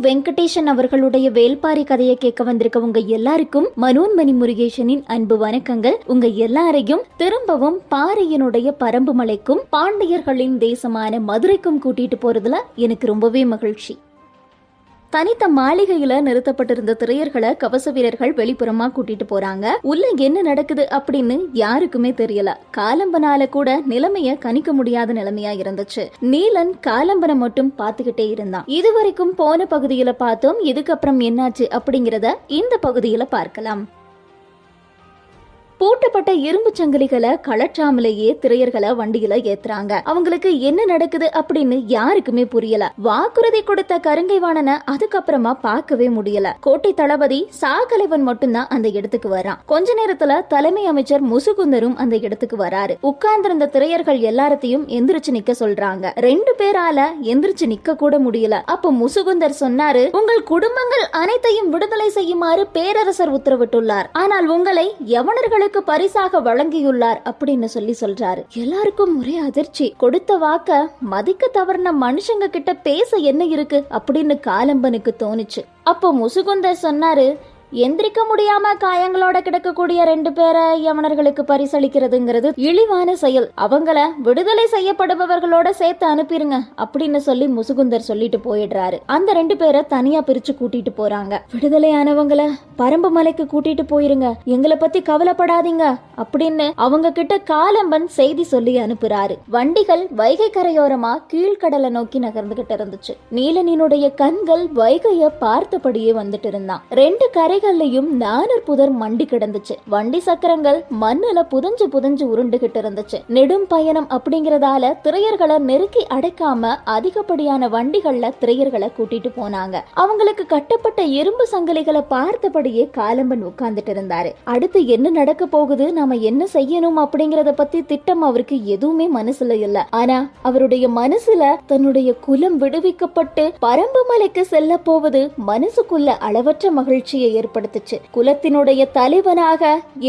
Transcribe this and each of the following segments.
வெங்கடேசன் அவர்களுடைய வேல்பாரி கதையை கேட்க வந்திருக்க உங்க எல்லாருக்கும் மனோன்மணி முருகேசனின் அன்பு வணக்கங்கள். உங்க எல்லாரையும் திரும்பவும் பாரியினுடைய பரம்பு மலைக்கும் பாண்டியர்களின் தேசமான மதுரைக்கும் கூட்டிட்டு போறதுல எனக்கு ரொம்பவே மகிழ்ச்சி. தனித்த மாளிகையில நிறுத்தப்பட்டிருந்த திரையர்களை கவச வீரர்கள் வெளிப்புறமா கூட்டிட்டு போறாங்க. உள்ள என்ன நடக்குது அப்படின்னு யாருக்குமே தெரியல. காலம்பனால கூட நிலைமைய கணிக்க முடியாத நிலைமையா இருந்துச்சு. நீலன் காலம்பனை மட்டும் பாத்துக்கிட்டே இருந்தான். இதுவரைக்கும் போன பகுதியில பார்த்தோம். இதுக்கப்புறம் என்னாச்சு அப்படிங்கறத இந்த பகுதியில பார்க்கலாம். பூட்டப்பட்ட இரும்பு சங்கிலிகளை கலற்றாமலேயே திரையர்களை வண்டியில ஏத்துறாங்க. அவங்களுக்கு என்ன நடக்குது அப்படின்னு யாருக்குமே புரியல. வாக்குறுதி கொடுத்த கருங்கைவாணனை அதுக்கப்புறமா பார்க்கவே முடியல. கோட்டை தளபதி சாகலைவன் மட்டும்தான் அந்த இடத்துக்கு வரான். கொஞ்ச நேரத்துல தலைமை அமைச்சர் முசுகுந்தரும் அந்த இடத்துக்கு வராரு. உட்கார்ந்திருந்த திரையர்கள் எல்லாரத்தையும் எந்திரிச்சு நிக்க சொல்றாங்க. 2 பேரால எந்திரிச்சு நிக்க கூட முடியல. அப்ப முசுகுந்தர் சொன்னாரு, உங்கள் குடும்பங்கள் அனைத்தையும் விடுதலை செய்யுமாறு பேரரசர் உத்தரவிட்டுள்ளார். ஆனால் உங்களை யவனர்களுக்கு பரிசாக வழங்கியுள்ளார் அப்படின்னு சொல்றாரு. எல்லாருக்கும் ஒரே அதிர்ச்சி. கொடுத்த வாக்க மதிக்க தவறின மனுஷங்க கிட்ட பேச என்ன இருக்கு அப்படின்னு காலம்பனுக்கு தோணுச்சு. அப்போ முசுகுந்தர் சொன்னாரு, எந்திரிக்க முடியாம காயங்களோட கிடக்கக்கூடிய 2 பேரை யவனர்களுக்கு பரிசளிக்கிறதுங்கிறது இழிவான செயல். அவங்கள விடுதலை செய்யப்படுபவர்களோட சேர்த்து அனுப்பிருங்க அப்படின்னு சொல்லி முசுகுந்தர் சொல்லிட்டு போயிடுறாரு. அந்த 2 பேரை தனியா பிரிச்சு கூட்டிட்டு போறாங்க. விடுதலையானவங்கள பரம்பு மலைக்கு கூட்டிட்டு போயிருங்க, எங்களை பத்தி கவலைப்படாதீங்க அப்படின்னு அவங்க கிட்ட காலம்பன் செய்தி சொல்லி அனுப்புறாரு. வண்டிகள் வைகை கரையோரமா கீழ்கடலை நோக்கி நகர்ந்துகிட்டு இருந்துச்சு. நீலனினுடைய கண்கள் வைகைய பார்த்தபடியே வந்துட்டு இருந்தான். 2 கரை நானர் புதர் மண்டி கிடந்துச்சு. வண்டி சக்கரங்கள் மண்ணுல புதஞ்சு உருண்டுகிட்டு இருந்துச்சு. நெடும் பயணம் அப்படிங்கறதால திரையர்களை நெருக்கி அடைக்காம அதிகப்படியான வண்டிகள்ல திரையர்களை கூட்டிட்டு போனாங்க. அவங்களுக்கு கட்டப்பட்ட இரும்பு சங்கிலிகளை பார்த்தபடியே காலம்பன் உட்கார்ந்துட்டு இருந்தாரு. அடுத்து என்ன நடக்க போகுது, நாம என்ன செய்யணும் அப்படிங்கறத பத்தி திட்டம் அவருக்கு எதுவுமே மனசுல இல்ல. ஆனா அவருடைய மனசுல தன்னுடைய குலம் விடுவிக்கப்பட்டு பரம்பு மலைக்கு செல்ல போவது மனசுக்குள்ள அளவற்ற மகிழ்ச்சியை ஏற்படுத்துச்சு. குலத்தினுடைய தலைவனாக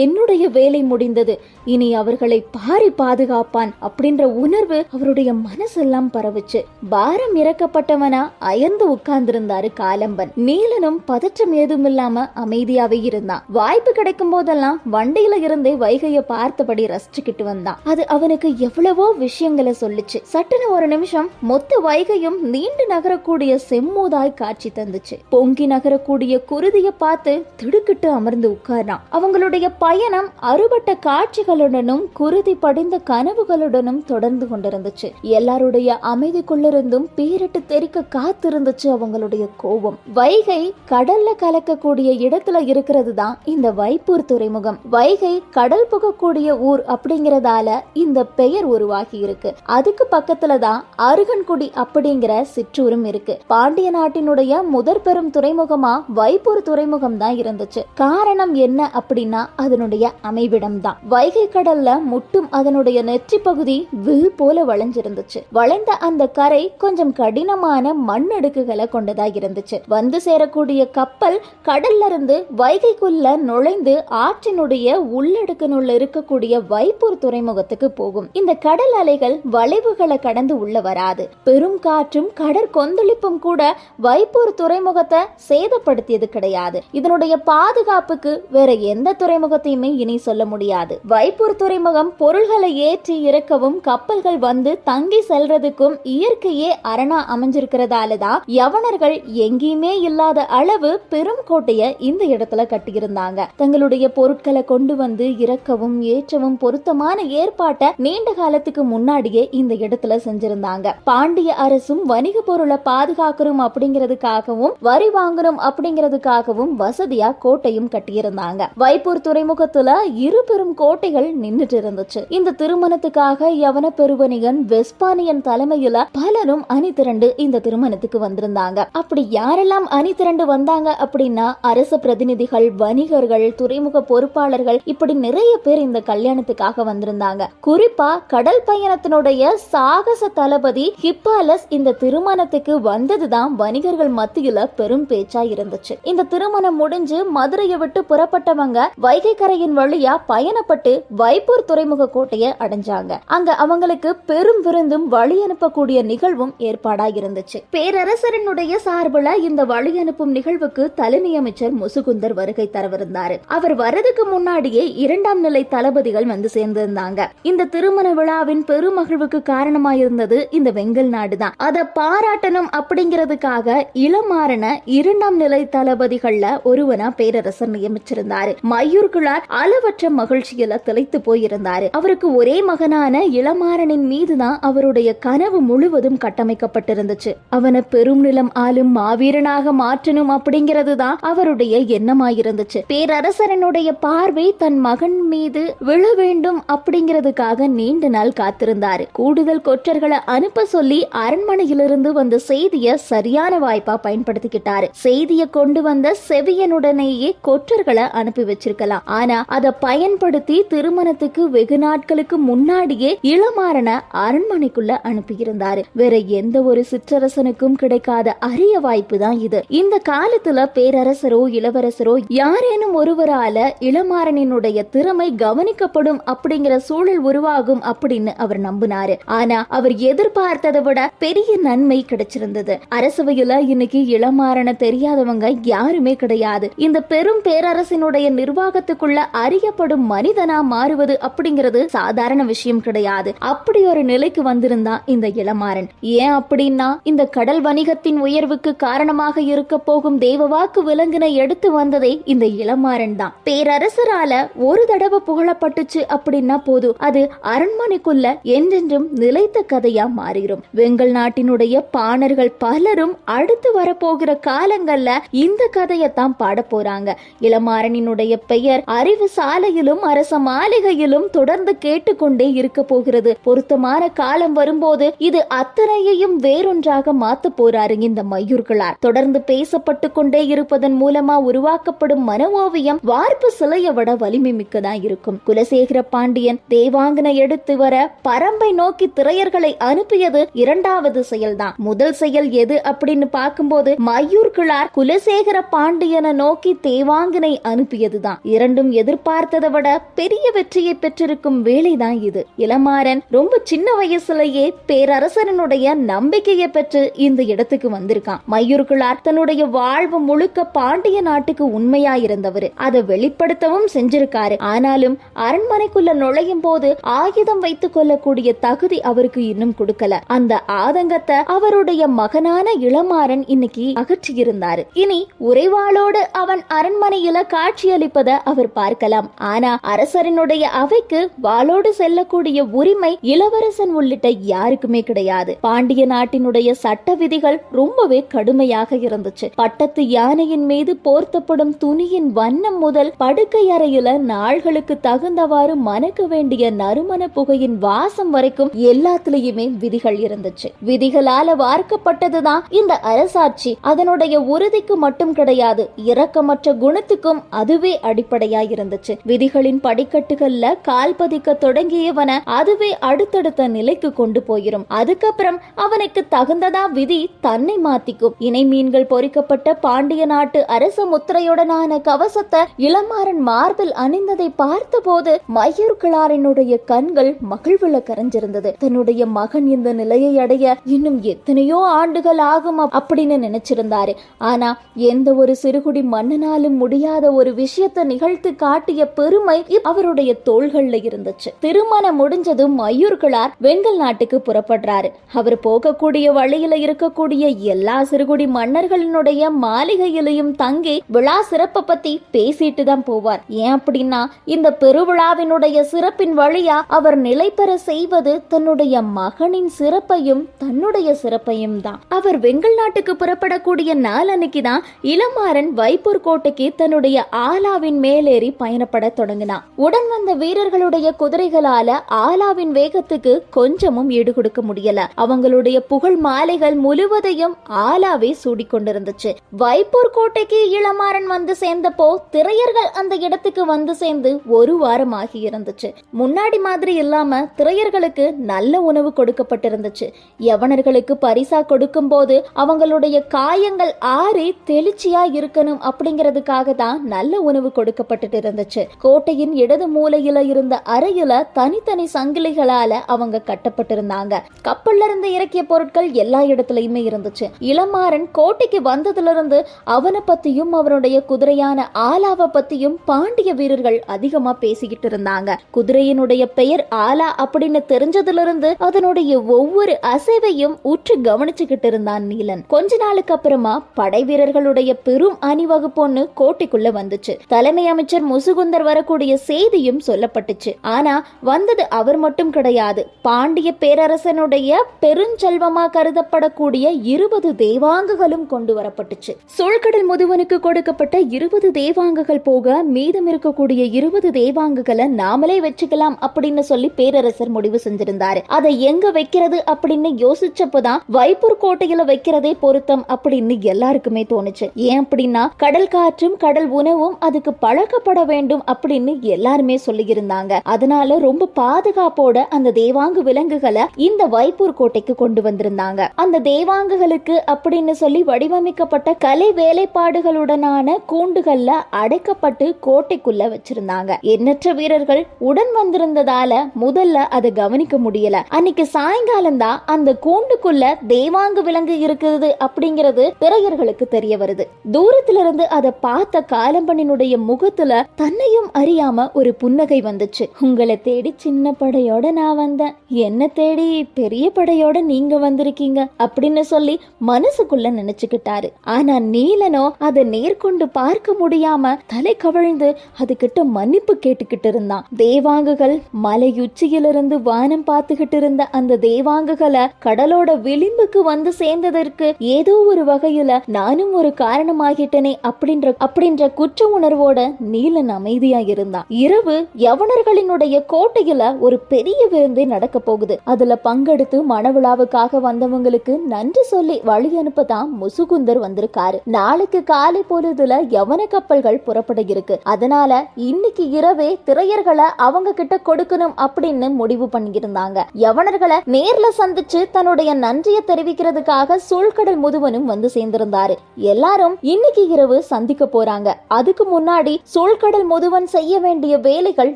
என்னுடைய வேலை முடிந்தது, இனி அவர்களை பாரி பாதுகாப்பான் அப்படின்ற உணர்வு அவருடைய மனசெல்லாம் பரவுச்சு. பாரம் இறக்கப்பட்டவனா அயர்ந்து உட்கார்ந்திருந்தாரு காலம்பன். நீலனும் பதற்றம் ஏதும் இல்லாம அமைதியாவே இருந்தான். வாய்ப்பு கிடைக்கும் போதெல்லாம் வண்டியில இருந்தே வைகைய பார்த்தபடி ரசிச்சுக்கிட்டு வந்தான். அது அவனுக்கு எவ்வளவோ விஷயங்களை சொல்லுச்சு. சட்டுன்னு ஒரு நிமிஷம் மொத்த வைகையும் நீண்டு நகரக்கூடிய செம்மூதாய் காட்சி தந்துச்சு. பொங்கி நகரக்கூடிய குருதிய பார்த்து திடுக்கிட்டு அமர்ந்து உட்கார்றான். அவங்களுடைய பயணம் அறுபட்ட காட்சிகளுடனும் குருதி படிந்த கனவுகளுடனும் தொடர்ந்து கொண்டிருந்துச்சு. எல்லாருடைய அமைதிக்குள்ளிருந்தும் பீரிட்டு தெரிக்க காத்திருந்துச்சு அவங்களுடைய கோபம். வைகை கடல்ல கலக்கக்கூடிய இடத்துல இருக்கிறது தான் இந்த வைப்பூர் துறைமுகம். வைகை கடல் புகக்கூடிய ஊர் அப்படிங்கறதால இந்த பெயர் உருவாகி இருக்கு. அதுக்கு பக்கத்துல தான் அருகன்குடி அப்படிங்கிற சிற்றூரும் இருக்கு. பாண்டிய நாட்டினுடைய முதற் பெரும் துறைமுகமா வைப்பூர் துறைமுகம் தான் இருந்துச்சு. காரணம் என்ன அப்படின்னா அதனுடைய அமைவிடம் தான். வைகை கடல்ல முட்டும் அதனுடைய நெற்றி பகுதி வில் போல வளைஞ்சிருந்துச்சு. வளைந்த அந்த கரை கொஞ்சம் கடினமான மண்ணடுக்குகளை கொண்டதா இருந்துச்சு. வந்து சேரக்கூடிய கப்பல் கடல்ல இருந்து வைகைக்குள்ள நுழைந்து ஆற்றினுடைய உள்ளடுக்கினுள்ள இருக்கக்கூடிய வைப்பூர் துறைமுகத்துக்கு போகும். இந்த கடல் அலைகள் வளைவுகளை கடந்து உள்ள வராது. பெரும் காற்றும் கடற்கொந்தளிப்பும் கூட வைப்பூர் துறைமுகத்தை சேதப்படுத்தியது கிடையாது. இதனுடைய பாதுகாப்புக்கு வேற எந்த துறைமுகத்தையுமே இனி சொல்ல முடியாது. வைப்பூர் துறைமுகம் பொருள்களை ஏற்றி இறக்கவும் கப்பல்கள் வந்து தங்கி செல்றதுக்கும் இயற்கையே அரணா அமைஞ்சிருக்கிறதாலதான் யவனர்கள் எங்கேயுமே இல்லாத அளவு பெரும் கோட்டைய இந்த இடத்துல கட்டியிருந்தாங்க. தங்களுடைய பொருட்களை கொண்டு வந்து இறக்கவும் ஏற்றவும் பொருத்தமான ஏற்பாட்டை நீண்ட காலத்துக்கு முன்னாடியே இந்த இடத்துல செஞ்சிருந்தாங்க. பாண்டிய அரசும் வணிக பொருளை பாதுகாக்கணும் அப்படிங்கிறதுக்காகவும் வரி வாங்கணும் அப்படிங்கிறதுக்காகவும் வசதியா கோட்டையும் கட்டியிருந்தாங்க. வைப்பூர் துறைமுகத்துல 2 பெரும் கோட்டைகள் நின்றுட்டு இருந்துச்சு. இந்த திருமணத்துக்காக யவன பெருவணிகன் வெஸ்பானியன் தலைமையில பலரும் அணி திரண்டு இந்த திருமணத்துக்கு வந்திருந்தாங்க. அப்படி யாரெல்லாம் அணி திரண்டு வந்தாங்க அப்படின்னா அரச பிரதிநிதிகள், வணிகர்கள், துறைமுக பொறுப்பாளர்கள் இப்படி நிறைய பேர் இந்த கல்யாணத்துக்காக வந்திருந்தாங்க. குறிப்பா கடல் பயணத்தினுடைய சாகச தளபதி ஹிப்பாலஸ் இந்த திருமணத்துக்கு வந்ததுதான் வணிகர்கள் மத்தியில பெரும் பேச்சா இருந்துச்சு. இந்த திருமணம் முடிஞ்சு மதுரையை விட்டு புறப்பட்டவங்க வைகை கரையின் வழியா பயணப்பட்டு வைப்பூர் துறைமுக கோட்டையை அடைஞ்சாங்க. அங்க அவங்களுக்கு பெரும் விருந்தும் வழி அனுப்பக்கூடிய நிகழ்வும் ஏற்பாடா இருந்துச்சு. பேரரசரினுடைய சார்புல இந்த வழி அனுப்பும் நிகழ்வுக்கு தலைமை அமைச்சர் முசுகுந்தர் வருகை தரவிருந்தாரு. அவர் வரதுக்கு முன்னாடியே 2ஆம் நிலை தளபதிகள் வந்து சேர்ந்திருந்தாங்க. இந்த திருமண விழாவின் பெருமகிழ்வுக்கு காரணமாயிருந்தது இந்த வெங்கல் நாடு தான். அதை பாராட்டணும் அப்படிங்கிறதுக்காக இளமாறன 2ஆம் நிலை தளபதிகள்ல ஒருவனா பேரரசர் நியமிச்சிருந்தாரு. மையூர் கிழார் அளவற்ற மகிழ்ச்சியில திளைத்து போயிருந்தாரு. அவருக்கு ஒரே மகனான இளமாறனின் மீதுதான் அவருடைய கனவு முழுவதும் கட்டமைக்கப்பட்டிருந்துச்சு. அவனை பெரும் நிலம் ஆளும் மாவீரனாக மாற்றணும் அப்படிங்கிறது தான் அவருடைய எண்ணமாயிருந்துச்சு. பேரரசரனுடைய பார்வை தன் மகன் மீது விழ வேண்டும் அப்படிங்கிறதுக்காக நீண்ட நாள் காத்திருந்தாரு. கூடுதல் கொற்றர்களை அனுப்ப சொல்லி அரண்மனையிலிருந்து வந்த செய்தியை சரியான வாய்ப்பா பயன்படுத்திக்கிட்டாரு. செய்தியை கொண்டு வந்த செவியனுடனேயே கொற்றர்களை அனுப்பி வச்சிருக்கலாம். ஆனா அதை பயன்படுத்தி திருமணத்துக்கு வெகு நாட்களுக்கு முன்னாடியே இளமாறன அரண்மனைக்குள்ள அனுப்பியிருந்தாரு. வேற எந்த ஒரு சிற்றரசனுக்கும் கிடைக்காத அரிய வாய்ப்பு தான் இது. இந்த காலத்துல பேரரசரோ இளவரசரோ யாரேனும் ஒருவரால இளமாறனினுடைய திறமை கவனிக்கப்படும் அப்படிங்கிற சூழல் உருவாகும் அப்படின்னு அவர் நம்பினாரு. ஆனா அவர் எதிர்பார்த்ததை விட பெரிய நன்மை கிடைச்சிருந்தது. அரசவையில இன்னைக்கு இளமாறன தெரியாதவங்க யாருமே கிடையாது. இந்த பெரும் பேரரசினுடைய நிர்வாகத்துக்குள்ள அறியப்படும் மனிதனா மாறுவது அப்படிங்கிறது சாதாரண விஷயம் கிடையாது. அப்படி ஒரு நிலைக்கு வந்திருந்தா இந்த இளமாறன். ஏன் அப்படின்னா இந்த கடல் வணிகத்தின் உயர்வுக்கு காரணமாக இருக்க போகும் தேவவாக்கு விலங்கினை எடுத்து வந்ததே இந்த இளமாறன் தான். பேரரசரால ஒரு தடவை புகழப்பட்டுச்சு அப்படின்னா போதும், அது அரண்மனைக்குள்ள என்றென்றும் நிலைத்த கதையா மாறிடும். வெங்கல் நாட்டினுடைய பாணர்கள் பலரும் அடுத்து வரப்போகிற காலங்கள்ல இந்த கதையத்தான் பாட போறாங்க. இளமாறனினுடைய பெயர் அறிவு சாலையிலும் அரச மாளிகையிலும் தொடர்ந்து கேட்டுக்கொண்டே இருக்க போகிறது. பொருத்தமான காலம் வரும்போது இது அத்தனையையும் வேறொன்றாக மாத்த போறாரு இந்த மையூர் கிழார். தொடர்ந்து பேசப்பட்டு கொண்டே இருப்பதன் மூலமா உருவாக்கப்படும் மன ஓவியம் வார்ப்பு சிலையை விட வலிமை மிக்கதா இருக்கும். குலசேகர பாண்டியன் தேவாங்கனை எடுத்து வர பரம்பை நோக்கி திரையர்களை அனுப்பியது 2வது செயல்தான். முதல் செயல் எது அப்படின்னு பார்க்கும்போது மையூர் கிழார் குலசேகர பாண்டியனை நோக்கி தேவாங்கனை அனுப்பியதுதான். இரண்டும் எதிர்பார்த்ததை விட பெரிய வெற்றியை பெற்றிருக்கும் வேலைதான் இது. இளமாறன் ரொம்ப சின்ன வயசுலயே பேரரசனுடைய நம்பிக்கையை பெற்று இந்த இடத்துக்கு வந்திருக்கான். மையூர் கிழார் தன்னுடைய வாழ்வு முழுக்க பாண்டிய நாட்டுக்கு உண்மையா இருந்தவர். அதை வெளிப்படுத்தவும் செஞ்சிருக்காரு. ஆனாலும் அரண்மனைக்குள்ள நுழையும் போது ஆயுதம் வைத்துக் கொள்ளக்கூடிய தகுதி அவருக்கு இன்னும் கொடுக்கல. அந்த ஆதங்கத்தை அவருடைய மகனான இளமாறன் இன்னைக்கு அகற்றியிருந்தாரு. இனி உறைவாளோடு அவன் அரண்மனையில காட்சியளிப்பதை அவர் பார்க்கலாம். ஆனா அரசரனுடைய அவைக்கு வாளோடு செல்லக்கூடிய உரிமை இளவரசன் உள்ளிட்ட யாருக்குமே கிடையாது. பாண்டிய நாட்டினுடைய சட்ட விதிகள் ரொம்பவே கடுமையாக இருந்துச்சு. பட்டத்து யானையின் மீது போர்த்தப்படும் துணியின் வண்ணம் முதல் படுக்கை அறையில நாள்களுக்கு தகுந்தவாறு மணக்க வேண்டிய நறுமண புகையின் வாசம் வரைக்கும் எல்லாத்திலையுமே விதிகள் இருந்துச்சு. விதிகளால வார்க்கப்பட்டதுதான் இந்த அரசாட்சி. அதனுடைய உறுதிக்கு மட்டும் கிடையாது, இரக்கமற்ற குணத்துக்கும் அதுவே அடிப்படையா இருந்துச்சு. விதிகளின் படிக்கட்டுகள்ல கால் பதிக்க தொடங்கியவன அதுவே அடுத்தடுத்த நிலைக்கு கொண்டு போயிரும். அதுக்கப்புறம் அவனுக்கு தகுந்ததா விதி தன்னை மாத்திக்கும். இணை மீன்கள் பொறிக்கப்பட்ட பாண்டிய நாட்டு அரச முத்திரையுடனான கவசத்தை இளமாறன் மார்பில் அணிந்ததை பார்த்த போது மையூர் கிழாரினுடைய கண்கள் மகிழ்வுல கரைஞ்சிருந்தது. தன்னுடைய மகன் இந்த நிலையை அடைய இன்னும் எத்தனையோ ஆண்டுகள் ஆகும் அப்படின்னு நினைச்சிருந்தாரு. ஆனா எந்த ஒரு சிறுகுடி மன்னனாலும் முடியாத ஒரு விஷயத்தை நிகழ்த்து காட்டிய பெருமை அவருடைய தோள்கள்ல இருந்துச்சு. திருமணம் முடிஞ்சதும் மையூர் கிழார் வெங்கல் நாட்டுக்கு புறப்படுறாரு. அவர் போகக்கூடிய வழியில இருக்கக்கூடிய எல்லா சிறுகுடி மன்னர்களினுடைய மாளிகையிலையும் தங்கி விழா சிறப்பை பத்தி பேசிட்டு தான் போவார். ஏன் அப்படின்னா இந்த பெருவிழாவினுடைய சிறப்பின் வழியா அவர் நிலை பெற செய்வது தன்னுடைய மகனின் சிறப்பையும் தன்னுடைய சிறப்பையும் தான். அவர் வெங்கல் நாட்டுக்கு புறப்படக்கூடிய நாள் அன்னைக்கு தான் இளமாறன் வைப்பூர் கோட்டைக்கு தன்னுடைய ஆலாவின் மேலேறி பயணப்பட தொடங்கினான். உடன் வந்த வீரர்களுடைய குதிரைகளால ஆலாவின் வேகத்துக்கு கொஞ்சமும் ஈடு கொடுக்க முடியல. அவங்களுடைய புகழ் மாலைகள் முழுவதையும் ஆலாவே சூடிக்கொண்டிருந்துச்சு. வைப்பூர் கோட்டைக்கு இளம் இளமாறன் வந்து சேர்ந்தப்போ திரையர்கள் அந்த இடத்துக்கு வந்து சேர்ந்து ஒரு வாரம் ஆகி இருந்துச்சு. முன்னாடி மாதிரி இல்லாம திரையர்களுக்கு நல்ல உணவு கொடுக்கப்பட்டிருந்துச்சு. யவனர்களுக்கு பரிசா கொடுக்கும் போது அவங்களுடைய காயங்கள் ஆறி தெளிச்சியா இருக்கணும் அப்படிங்கிறதுக்காக தான் நல்ல உணவு கொடுக்கப்பட்டு இருந்துச்சு. கோட்டையின் இடது மூலையில இருந்த அறையில தனித்தனி சங்கிலிகளால அவங்க கட்டப்பட்டிருந்தாங்க. கப்பல்ல இருந்து இறக்கிய பொருட்கள் எல்லா இடத்துலயுமே இருந்துச்சு. இளமாறன் கோட்டைக்கு வந்ததுல இருந்து அவனை பத்தியும் அவனுடைய குதிரையான ஆலாவை பத்தியும் பாண்டிய வீரர்கள் அதிகமா பேசிக்கிட்டு இருந்தாங்க. குதிரையினுடைய பெயர் ஆலா அப்படின்னு தெரிஞ்சதுல இருந்து அதனுடைய ஒவ்வொரு அசைவையும் உற்று கவனிச்சுக்கிட்டு இருந்தான் நீலன். கொஞ்ச நாளுக்கு அப்புறமா படை வீரர்களுடைய பெரும் அணிவகுப்பு ஒண்ணு கோட்டைக்குள்ள வந்துச்சு. தலைமை அமைச்சர் முசுகுந்தர் வரக்கூடிய செய்தியும் சொல்லப்பட்டுச்சு. ஆனா வந்தது அவர் மட்டும் கிடையாது. பாண்டிய பேரரசனுடைய பெருஞ்செல்வமா கருதப்படக்கூடிய 20 தேவாங்குகளும் கொண்டு வரப்பட்டுச்சு. சோழக்கடல் முதுவனுக்கு கொடுக்கப்பட்ட 20 தேவாங்குகள் போக மீதம் இருக்கக்கூடிய 20 தேவாங்குகளை நாமளே வச்சுக்கலாம் அப்படின்னு சொல்லி பேரரசர் முடிவு செஞ்சிருந்தாரு. அதை எங்க வைக்கிறது அப்படின்னு யோசிச்சப்பதான் வைப்பூர் கோட்டையில வைக்கிறதே பொருத்தம் அப்படின்னு எல்லாருக்குமே தோணுச்சு. ஏன் அப்படின்னா கடல் காற்றும் கடல் உணவும் அதுக்கு பழக்கப்பட வேண்டும் அப்படின்னு எல்லாருமே சொல்லி இருந்தாங்க. அதனால ரொம்ப பாதுகாப்போட அந்த தேவாங்கு விலங்குகளை இந்த வைப்பூர் கோட்டைக்கு கொண்டு வந்திருந்தாங்க. அந்த தேவாங்குகளுக்கு அப்படின்னு சொல்லி வடிவமைக்கப்பட்ட கலை வேலைப்பாடுகளுடனான கூண்டுகள்ல அடைக்கப்பட்டு கோட்டைக்குள்ள வச்சிருந்தாங்க. எண்ணற்ற வீரர்கள் உடன் வந்திருந்ததால முதல்ல அதை கவனிக்க முடியல. அன்னைக்கு சாயங்காலம் தான் அந்த கூண்டுக்குள்ள தேவாங்கு விலங்கு இருக்கிறது அப்படிங்கிறது திரையர்களுக்கு தெரிய வருது. தூரத்துல இருந்து அதை பார்த்த காலம்பனினுடைய முகத்துல தன்னையும் அறியாம ஒரு புன்னகை வந்துச்சு. உங்களை தேடி சின்ன படையோட நான் வந்தேன், என்ன தேடி பெரிய படையோட நீங்க வந்திருக்கீங்க அப்படின்னு சொல்லி மனசுக்குள்ள நினைச்சுக்கிட்டாரு. ஆனா நீலனோ அதை நேர்கொண்டு பார்க்க முடியாம தலை கவிழ்ந்து அது கிட்ட மன்னிப்பு கேட்டுக்கிட்டு இருந்தான். தேவாங்குகள் மலையுச்சியிலிருந்து வானம் பார்த்துக்கிட்டு இருந்த அந்த தேவாங்குகளை கடலோட விளிம்புக்கு வந்து சேர்ந்ததற்கு ஏதோ ஒரு வகையில நானும் ஒரு காரணமாகிட்டனே அப்படின்ற குற்ற உணர்வோட நீலன் அமைதியா இருந்தான். இரவு யவனர்களினுடைய கோட்டையில ஒரு பெரிய விருந்து நடக்க போகுது. அதுல பங்கெடுத்து மணவிழாவுக்காக வந்தவங்களுக்கு நன்றி சொல்லி வழி அனுப்பதான் முசுகுந்தர் வந்திருக்காரு. நாளைக்கு காலை பொழுதுல யவன கப்பல்கள் புறப்பட இருக்கு. அதனால இன்னைக்கு இரவே திரையர்களை அவங்க கிட்ட கொடுக்கணும் அப்படின்னு முடிவு பண்ணியிருந்தாங்க. யவனர்களை நேர்ல சந்திச்சு தன்னுடைய நன்றியை தெரிவிக்கிறதுக்காக சூழ்கடல் முதுவனும் வந்து சேர்ந்திருந்தாரு. எல்லாரும் இன்னைக்கு இரவு சந்திக்க போறாங்க. அதுக்கு முன்னாடி சூழ்கடல் முதுவன் செய்ய வேண்டிய வேலைகள்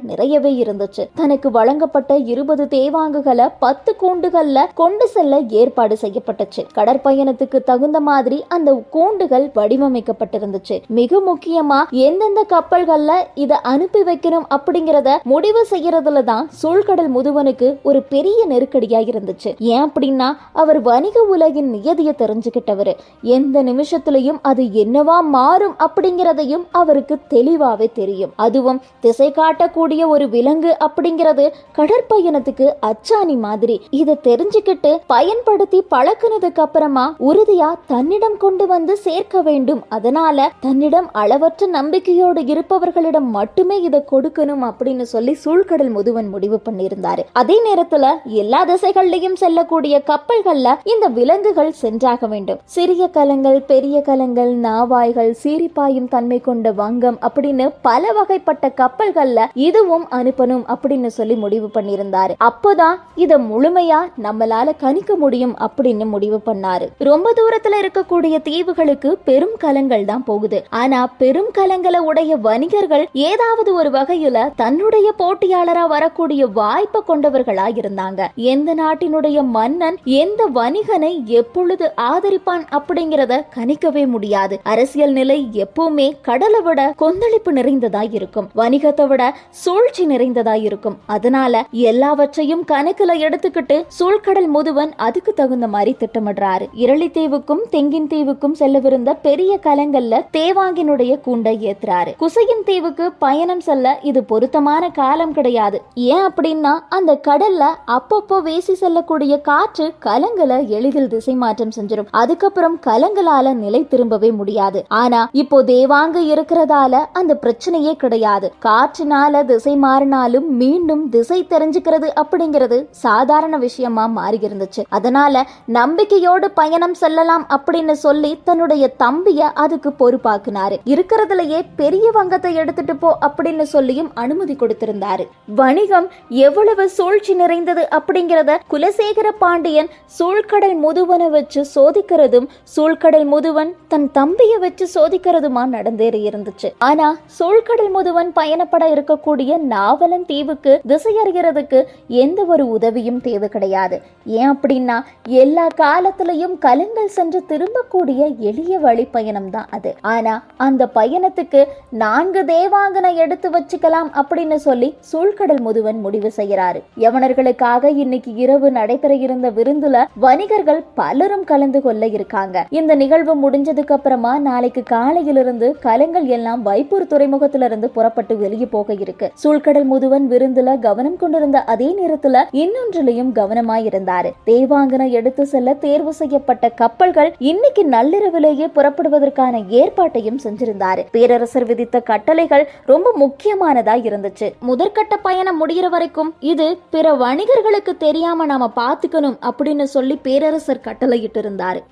நிறையவே இருந்துச்சு. தனக்கு வழங்கப்பட்ட 20 தேவாங்குகளை 10 கூண்டுகள்ல கொண்டு செல்ல ஏற்பாடு செய்யப்பட்டுச்சு. கடற்பயணத்துக்கு தகுந்த மாதிரி அந்த கூண்டுகள் வடிவமைக்கப்பட்டிருந்துச்சு. மிக முக்கியமா எந்தெந்த கப்பல்கள்ல இத அனுப்பி வைக்கணும் அப்படிங்கறத முடிவு செய்யறதுல தான் சூழ்கடல் முதுவனுக்கு ஒரு பெரிய நெருக்கடியா இருந்துச்சு. ஏன் அப்படின்னா அவர் வணிக உலகின் நியதியை தெரிஞ்சுக்கிட்டவரு. எந்த நிமிஷத்திலையும் அது என்னவா மாறும் அப்படிங்கிறதையும் அவருக்கு தெளிவாவே தெரியும். அதுவும் திசை காட்டக்கூடிய ஒரு விலங்கு அப்படிங்கிறது கடற்பயணத்துக்கு அச்சாணி மாதிரி. இதை தெரிஞ்சுக்கிட்டு பயன்படுத்தி பழக்கினதுக்கு அப்புறமா உறுதியா தன்னிடம் கொண்டு வந்து சேர்க்க வேண்டும். அதனால தன்னிடம் அளவற்ற நம்பிக்கையோடு இருப்பவர்களிடம் மட்டுமே இதை கொடுக்கணும் அப்படின்னு சொல்லி சூழ்கடல் முதுவன் முடிவு பண்ணியிருந்தாரு. அதே நேரத்துல எல்லா திசைகள்லயும் செல்லக்கூடிய கப்பல்கள்ல இந்த விலங்குகள் சென்றாக வேண்டும். சிறிய கலங்கள், பெரிய கலங்கள், நாவாய்கள், சீரிப்பாயும் தன்மை கொண்ட வங்கம் அப்படின்னு பல வகைப்பட்ட கப்பல்கள்ல இதுவும் அனுப்பணும் அப்படின்னு சொல்லி முடிவு பண்ணியிருந்தாரு. அப்போதான் இதை முழுமையா நம்மளால கணிக்க முடியும் அப்படின்னு முடிவு பண்ணாரு. ரொம்ப தூரத்துல இருக்கக்கூடிய தீவுகளுக்கு பெரும் கலங்கள் தான் போகுது. ஆனா பெரும் கலங்களை உடைய வணிகர்கள் ஏதாவது ஒரு வகையில தன்னுடைய போட்டியாளரா வரக்கூடிய வாய்ப்பை கொண்டவர்களா இருந்தாங்க. எந்த நாட்டினுடைய மன்னன் எந்த வணிகனை எப்பொழுது ஆதரிப்பான் அப்படிங்கிறத கணிக்கவே முடியாது. அரசியல் நிலை எப்பவுமே கடலை விட கொந்தளிப்பு நிறைந்ததா இருக்கும், வணிகத்தை விட சூழ்ச்சி நிறைந்ததா இருக்கும். அதனால எல்லாவற்றையும் கணக்குல எடுத்துக்கிட்டு சூழ்கடல் முதுவன் அதுக்கு தகுந்த மாதிரி திட்டமிடுறாரு. இரளித்தீவுக்கும் தெங்கின் தீவுக்கும் செல்லவிருந்த பெரிய கலங்கள்ல தேவாங்கினுடைய கூண்டை ஏத்துறாரு. குசையின் தீவுக்கு பயணம் செல்ல இது பொருத்தமான காலம் கிடையாது. ஏன் அப்படின்னா அந்த கடல்ல அப்பப்போ வீசி செல்லக்கூடிய காற்று கலங்களை எளிதில் திசை மாற்றம் செஞ்சிடும். அதுக்கப்புறம் கலங்களால நிலை திரும்பவே முடியாது. ஆனா இப்போ தேவாங்கு இருக்கிறதால அந்த பிரச்சனையே கிடையாது. காற்றினால திசை மாறினாலும் மீண்டும் திசை தெரிஞ்சுக்கிறது அப்படிங்கிறது சாதாரண விஷயமா மாறி இருந்துச்சு. அதனால நம்பிக்கையோடு பயணம் செல்லலாம் அப்படின்னு சொல்லி தன்னுடைய தம்பிய அதுக்கு பொறுப்பாக்குனாரு. இருக்கிறதுலயே பெரிய வங்கத்தை எடுத்துட்டு போ அப்படின்னு சொல்லியும் அனுமதி கொடுத்திருந்தாரு. வணிகம் எவ்வளவு சூழ்ச்சி நிறைந்தது அப்படிங்கிறத குலசேகர பாண்டியன் சூழ்கடல் முதுவனை வச்சு சோதிக்கிறதும் சூழ்கடல் முதுவன் தன் தம்பிய வச்சு சோதிக்கிறதுமா நடந்தேறி இருந்துச்சு. ஆனா சூழ்கடல் முதுவன் பயணப்பட இருக்கக்கூடிய நாவலன் தீவுக்கு திசை அறிகிறதுக்கு எந்த ஒரு உதவியும் தேவை கிடையாது. ஏன் அப்படின்னா எல்லா காலத்திலையும் கலங்கள் சென்று திரும்பக்கூடிய எளிய வழி பயணம் தான் அது. ஆனா அந்த பயணத்துக்கு 4 தேவாங்கனை எடுத்து வச்சுக்கலாம் அப்படின்னு சொல்லி சூழ்கடல் முதுவன் முடிவு செய்யறாரு. யவனர்களுக்காக இன்னைக்கு இரவு நடைபெற இருந்த விருந்துல வணிகர்கள் பலரும் கலந்து கொள்ள இருக்காங்க. இந்த நிகழ்வு முடிஞ்சதுக்கு அப்புறமா நாளைக்கு காலையிலிருந்து கலங்கள் எல்லாம் வைப்பூர் துறைமுகத்திலிருந்து புறப்பட்டு வெளியே போக இருக்கு. சூழ்கடல் முதுவன் விருந்துல கவனம் கொண்டிருந்த அதே நேரத்துல இன்னொன்றிலையும் கவனமாய் இருந்தாரு. தேவாங்கனை எடுத்து செல்ல தேர்வு செய்யப்பட்ட கப்பல்கள் இன்னைக்கு நள்ளிரவிலேயே புறப்படுவதற்கான ஏற்பாட்டையும் செஞ்சிருந்தாரு. பேரரசர் விதித்த கட்டளைகள் ரொம்ப முக்கியமானதா இருந்துச்சு. முதற்கட்ட பயணம் முடிகிற வரைக்கும் இது பிற வணிகர்களுக்கு தெரியாம நாம பாத்துக்கணும் அப்படின்னு சொல்லி பேரரசர் கட்டளையிட்டு இருந்தாரு.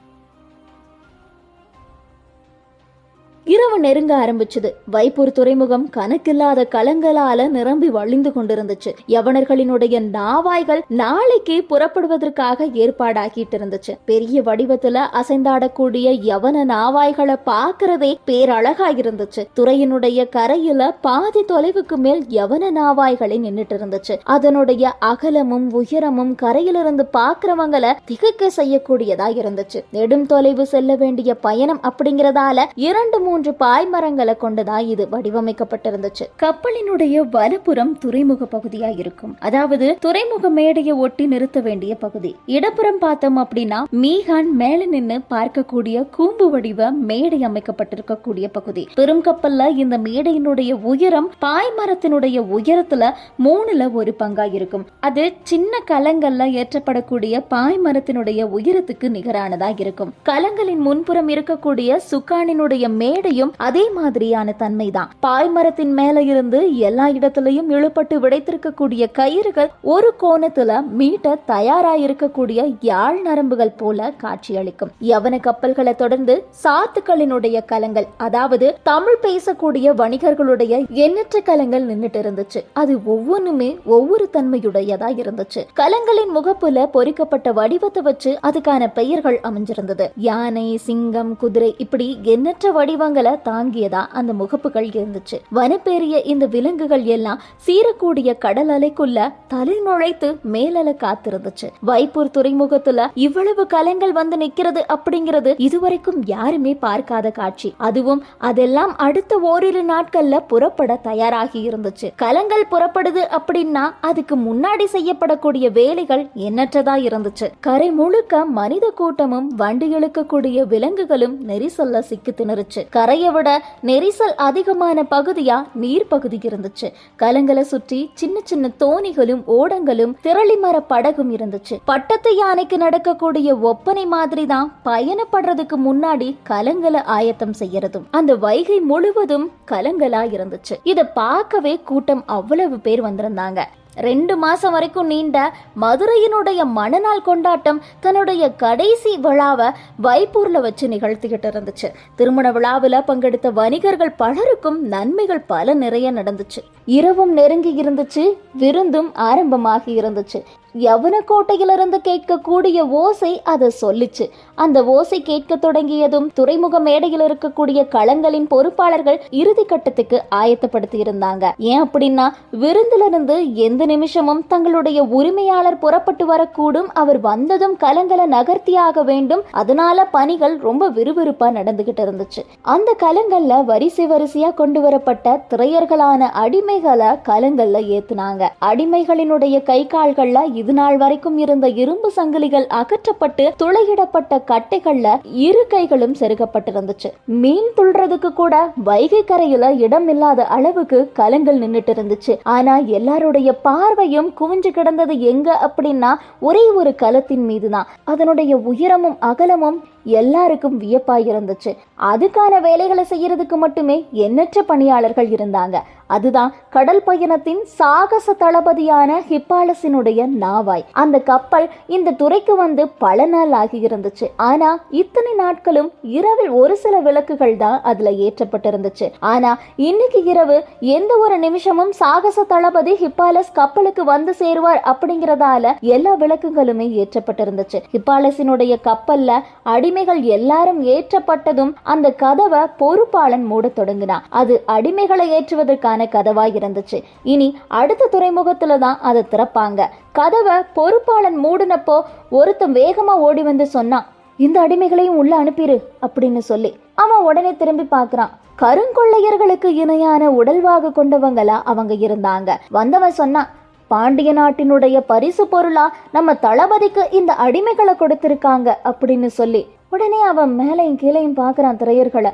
இரவு நெருங்க ஆரம்பிச்சது. வைப்பூர் துறைமுகம் கணக்கில்லாத கலங்களால நிரம்பி வழிந்து கொண்டிருந்துச்சு. யவனர்களினுடைய நாவாய்கள் நாளைக்கு புறப்படுவதற்காக ஏற்பாடாக்கிட்டு இருந்துச்சு. பெரிய வடிவத்துல அசைந்தாடக்கூடிய யவன நாவாய்களை பாக்குறதே பேரழகா இருந்துச்சு. துறையினுடைய கரையில பாதி தொலைவுக்கு மேல் யவன நாவாய்களை நின்றுட்டு இருந்துச்சு. அதனுடைய அகலமும் உயரமும் கரையிலிருந்து பாக்குறவங்களை திகைக்க செய்யக்கூடியதா இருந்துச்சு. நெடும் தொலைவு செல்ல வேண்டிய பயணம் அப்படிங்கறதால 2-3 பாய்மரங்களை கொண்டுதான் இது வடிவமைக்கப்பட்டிருந்துச்சு. கப்பலினுடைய வலப்புறம் துறைமுக பகுதியா இருக்கும். அதாவது துறைமுக மேடையை ஒட்டி நிறுத்த வேண்டிய பகுதி. இடப்புறம் பார்த்தோம் அப்படின்னா மீகான் மேல நின்று பார்க்கக்கூடிய கூம்பு வடிவ மேடை அமைக்கப்பட்டிருக்கக்கூடிய பகுதி. பெரும் கப்பல்ல இந்த மேடையினுடைய உயரம் பாய்மரத்தினுடைய உயரத்துல 3ல் 1 பங்கா இருக்கும். அது சின்ன கலங்கள்ல ஏற்றப்படக்கூடிய பாய்மரத்தினுடைய உயரத்துக்கு நிகரானதா இருக்கும். கலங்களின் முன்புறம் இருக்கக்கூடிய சுக்கானினுடைய மேடையும் அதே மாதிரியான தன்மைதான். பாய்மரத்தின் மேல இருந்து எல்லா இடத்திலையும் இழுப்பட்டு விடைத்திருக்கக்கூடிய கயிறுகள் ஒரு கோணத்துல மீட்ட தயாராயிருக்கக்கூடிய யாழ் நரம்புகள் போல காட்சியளிக்கும். யவன கப்பல்களை தொடர்ந்து சாத்துக்களினுடைய கலங்கள், அதாவது தமிழ் பேசக்கூடிய வணிகர்களுடைய எண்ணற்ற கலங்கள் நின்றுட்டு இருந்துச்சு. அது ஒவ்வொன்றுமே ஒவ்வொரு தன்மையுடையதா இருந்துச்சு. கலங்களின் முகப்புல பொறிக்கப்பட்ட வடிவத்தை வச்சு அதுக்கான பெயர்கள் அமைஞ்சிருந்தது. யானை, சிங்கம், குதிரை இப்படி எண்ணற்ற வடிவங்களை தாங்கியதா அந்த முகப்புகள் இருந்துச்சு. வனப்பேறிய இந்த விலங்குகள் எல்லாம் சீரக்கூடிய கடல் அலைக்குள்ள தலை நுழைத்து மேலல காத்திருந்துச்சு. வைப்பூர் துறைமுகத்துல இவ்வளவு கலங்கள் வந்து நிக்கிறது அப்படிங்கிறது இதுவரைக்கும் யாருமே பார்க்காத காட்சி. அதுவும் அதெல்லாம் அடுத்த ஓரிரு நாட்கள்ல புறப்பட தயாராகி இருந்துச்சு. கலங்கள் புறப்படுது அப்படின்னா அதுக்கு முன்னாடி செய்யப்படக்கூடிய வேலைகள் எண்ணற்றதா இருந்துச்சு. கரை முழுக்க மனித கூட்டமும் வண்டி இழுக்கக்கூடிய விலங்குகளும் நெரிசல்ல சிக்கி திணறுச்சு. கரையை விட நெரிசல் அதிகமான பகுதியா நீர் பகுதி இருந்துச்சு. கலங்களை சுற்றி சின்ன சின்ன தோணிகளும் ஓடங்களும் திரளி மர படகும் இருந்துச்சு. பட்டத்து யானைக்கு நடக்கக்கூடிய ஒப்பனை மாதிரி தான் பயணப்படுறதுக்கு முன்னாடி கலங்களை ஆயத்தம் செய்யறதும். அந்த வைகை முழுவதும் கலங்களா இருந்துச்சு. இத பார்க்கவே கூட்டம் அவ்வளவு பேர் வந்திருந்தாங்க. 2 மாசம் வரைக்கும் நீண்ட மதுரையினுடைய மணநாள் கொண்டாட்டம் தன்னுடைய கடைசி விழாவை வைப்பூர்ல வச்சு நிகழ்த்திக்கிட்டு இருந்துச்சு. திருமண விழாவில் பங்கெடுத்த வணிகர்கள் பலருக்கும் நன்மைகள் பல நிறைய நடந்துச்சு. இரவும் நெருங்கி இருந்துச்சு. விருந்தும் ஆரம்பமாகி இருந்துச்சு. யவன கோட்டையிலிருந்து கேட்கக்கூடிய ஓசை அதை சொல்லிச்சு. அந்த ஓசை கேட்க தொடங்கியதும் துறைமுக மேடையில் இருக்கக்கூடிய களங்களின் பொறுப்பாளர்கள் இறுதி கட்டத்துக்கு ஆயத்தப்படுத்தி இருந்தாங்க. ஏன் அப்படின்னா விருந்துல இருந்து எந்த நிமிஷமும் தங்களுடைய உரிமையாளர் புறப்பட்டு வரக்கூடும். அவர் வந்ததும் கலங்களை நகர்த்தியாக வேண்டும். அதனால பணிகள் ரொம்ப விறுவிறுப்பா நடந்துகிட்டு இருந்துச்சு. அந்த கலங்கள்ல வரிசை வரிசையா கொண்டு வரப்பட்ட திரையர்களான அடிமைகளை கலங்கள்ல ஏத்துனாங்க. அடிமைகளினுடைய கை கால்கள்ல இது நாள் வரைக்கும் இருந்த இரும்பு சங்கிலிகள் அகற்றப்பட்டு துளையிடப்பட்ட கட்டைகள்ல இரு கைகளும் செருகப்பட்டிருந்துச்சு. மீன் துள்றதுக்கு கூட வைகை கரையில இடம் இல்லாத அளவுக்கு கலங்கள் நின்றுட்டு இருந்துச்சு. ஆனா எல்லாருடைய பார்வையும் குவிஞ்சு கிடந்தது எங்க அப்படின்னா ஒரே ஒரு கலத்தின் மீதுதான். அதனுடைய உயரமும் அகலமும் எல்லாருக்கும் வியப்பாய் இருந்துச்சு. அதுக்கான வேலைகளை செய்யறதுக்கு மட்டுமே எண்ணற்ற பணியாளர்கள் இருந்தாங்க. அதுதான் கடல் பயணத்தின் சாகச தளபதியான ஹிப்பாலஸினுடைய நாவாய். அந்த கப்பல் இந்த துறைக்கு வந்து பல நாள் ஆகி இருந்துச்சு. ஆனா இத்தனை நாட்களும் இரவில் ஒரு சில விளக்குகள் தான் அதுல ஏற்றப்பட்டிருந்துச்சு. ஆனா இன்னைக்கு இரவு எந்த ஒரு நிமிஷமும் சாகச தளபதி ஹிப்பாலஸ் கப்பலுக்கு வந்து சேருவார் அப்படிங்கறதால எல்லா விளக்குகளுமே ஏற்றப்பட்டிருந்துச்சு. ஹிப்பாலஸினுடைய கப்பல்ல அடிமைகள் எல்லாரும் ஏற்றப்பட்டதும் அந்த கதவை பொறுப்பாளன் மூட தொடங்கினான். அது அடிமைகளை ஏற்றுவதற்கான கதவா இருந்துச்சு. இனி அடுத்த துறைமுகத்துல தான் அதை திறப்பாங்க. கதவை பொறுப்பாளன் மூடினப்போ ஒருத்தன் வேகமா ஓடி வந்து சொன்னான், இந்த அடிமைகளையும் உள்ள அனுப்பிரு அப்படின்னு சொல்லி. அவன் உடனே திரும்பி பார்க்கறான். கருங்கொள்ளையர்களுக்கு இணையான உடல்வாகு கொண்டவங்களா அவங்க இருந்தாங்க. வந்தவன் சொன்னான், பாண்டிய நாட்டினுடைய பரிசு பொருளா நம்ம தளபதிக்கு இந்த அடிமைகளை கொடுத்திருக்காங்க அப்படின்னு சொல்லி. உடனே அவன் மேலையும் கீழையும் பார்க்கறான் திரையர்களை.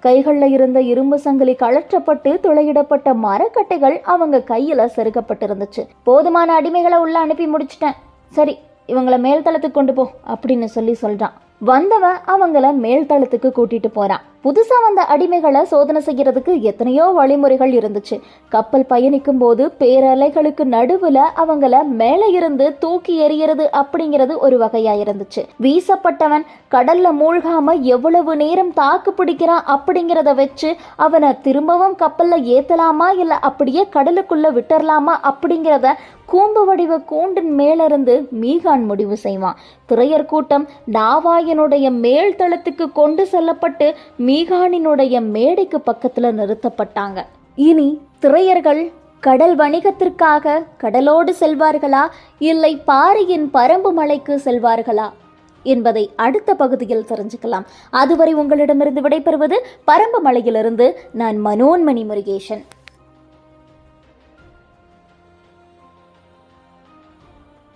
கைகள்ல இருந்த இரும்பு சங்கிலி கழற்றப்பட்டு துளையிடப்பட்ட மரக்கட்டைகள் அவங்க கையில செருக்கப்பட்டிருந்துச்சு. போதுமான அடிமைகளை உள்ள அனுப்பி முடிச்சிட்டேன், சரி இவங்கள மேல்தளத்துக்கு கொண்டு போ அப்படின்னு சொல்றான். வந்தவன் அவங்கள மேல்தளத்துக்கு கூட்டிட்டு போறான். புதுசா வந்த அடிமைகளை சோதனை செய்யறதுக்கு எத்தனையோ வழிமுறைகள் இருந்துச்சு. கப்பல் பயணிக்கும் போது பேரலைகளுக்கு நடுவுல அவங்கள மேல இருந்து தூக்கி எறியறது அப்படிங்கிறது ஒரு வகையா இருந்துச்சு. வீசப்பட்டவன் கடல்ல மூழ்காம எவ்வளவு நேரம் தாக்கு பிடிக்கிறான் அப்படிங்கிறத வச்சு அவனை திரும்பவும் கப்பல்ல ஏத்தலாமா இல்ல அப்படியே கடலுக்குள்ள விட்டுறலாமா அப்படிங்கிறத கூம்பு வடிவ கூண்டின் மேலிருந்து மீகான் முடிவு செய்வான். திரையர் கூட்டம் நாவாயனுடைய மேல் தளத்துக்கு கொண்டு செல்லப்பட்டு மீகானினுடைய மேடைக்கு பக்கத்துல நிறுத்தப்பட்டாங்க. இனி திரையர்கள் கடல் வணிகத்திற்காக கடலோடு செல்வார்களா இல்லை பாரியின் பரம்பு மலைக்கு செல்வார்களா என்பதை அடுத்த பகுதியில் தெரிஞ்சுக்கலாம். அதுவரை உங்களிடமிருந்து விடைபெறுவது பரம்பு மலையிலிருந்து நான் மனோன்மணி முருகேசன்.